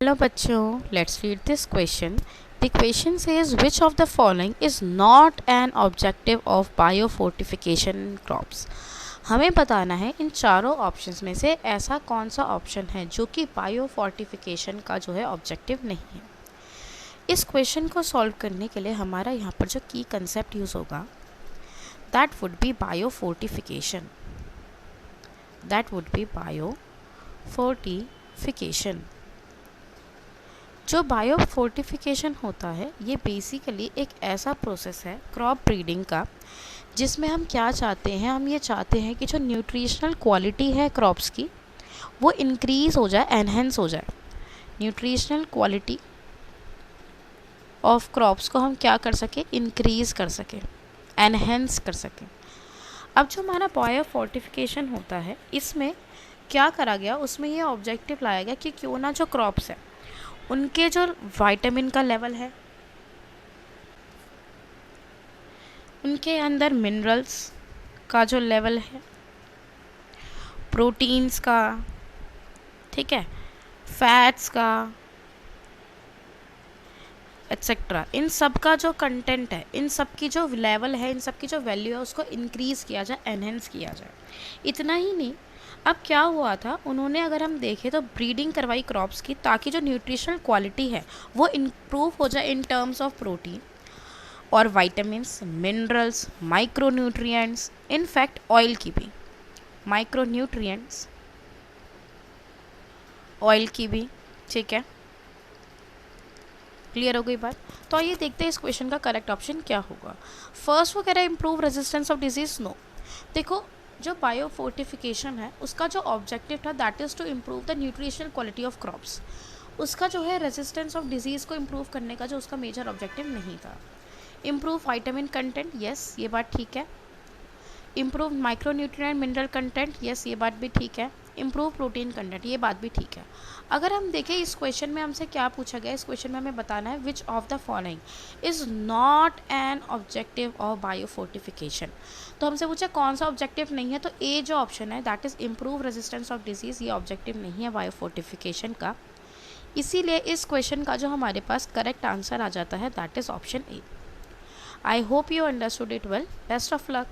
Hello बच्चों, let's read this question. The question says which of the following is not an objective of bio fortification in crops. हमें बताना है इन चारों options में से ऐसा कौन सा ऑप्शन है जो कि बायो फोर्टिफिकेशन का जो है ऑब्जेक्टिव नहीं है. इस क्वेश्चन को सॉल्व करने के लिए हमारा यहाँ पर जो की कंसेप्ट यूज़ होगा that would be bio fortification. Bio fortification. जो बायो फोर्टिफिकेशन होता है ये बेसिकली एक ऐसा प्रोसेस है क्रॉप ब्रीडिंग का जिसमें हम क्या चाहते हैं, हम ये चाहते हैं कि जो न्यूट्रिशनल क्वालिटी है क्रॉप्स की वो इंक्रीज़ हो जाए, एनहेंस हो जाए. न्यूट्रिशनल क्वालिटी ऑफ क्रॉप्स को हम क्या कर सकें, इंक्रीज़ कर सकें, एनहेंस कर सकें. अब जो हमारा बायो फोर्टिफिकेशन होता है इसमें क्या करा गया, उसमें ये ऑब्जेक्टिव लाया गया कि क्यों ना जो क्रॉप्स है उनके जो विटामिन का लेवल है, उनके अंदर मिनरल्स का जो लेवल है, प्रोटीन्स का, ठीक है, फैट्स का, एट्सेट्रा, इन सब का जो कंटेंट है, इन सब की जो लेवल है, इन सब की जो वैल्यू है उसको इंक्रीज़ किया जाए, एनहेंस किया जाए. इतना ही नहीं, अब क्या हुआ था, उन्होंने अगर हम देखें तो ब्रीडिंग करवाई क्रॉप्स की ताकि जो न्यूट्रिशनल क्वालिटी है वो इम्प्रूव हो जाए इन टर्म्स ऑफ प्रोटीन और vitamins, minerals, micronutrients, in fact oil की भी, माइक्रोन्यूट्रिएंट्स ऑयल की भी. ठीक है, क्लियर हो गई बात. तो आइए देखते हैं इस क्वेश्चन का करेक्ट ऑप्शन क्या होगा. फर्स्ट वो कह रहा है improve resistance of disease. No, देखो जो बायो फोर्टिफिकेशन है उसका जो ऑब्जेक्टिव था that is to improve the nutritional quality of crops. उसका जो है रेजिस्टेंस ऑफ डिजीज़ को इम्प्रूव करने का जो उसका मेजर ऑब्जेक्टिव नहीं था. इम्प्रूव वाइटामिन कंटेंट, यस ये बात ठीक है. Improve micronutrient mineral content, yes ये बात भी ठीक है. इम्प्रूव प्रोटीन कंटेंट, ये बात भी ठीक है. अगर हम देखें इस क्वेश्चन में हमसे क्या पूछा गया, इस क्वेश्चन में हमें बताना है which of the following is not an objective of bio fortification. तो हमसे पूछा कौन सा ऑब्जेक्टिव नहीं है, तो ए जो ऑप्शन है that is improve resistance of disease, ये ऑब्जेक्टिव नहीं है बायो फोर्टिफिकेशन का. इसीलिए इस क्वेश्चन का जो हमारे पास करेक्ट आंसर आ जाता है that is option A. I hope you understood it well. Best of luck.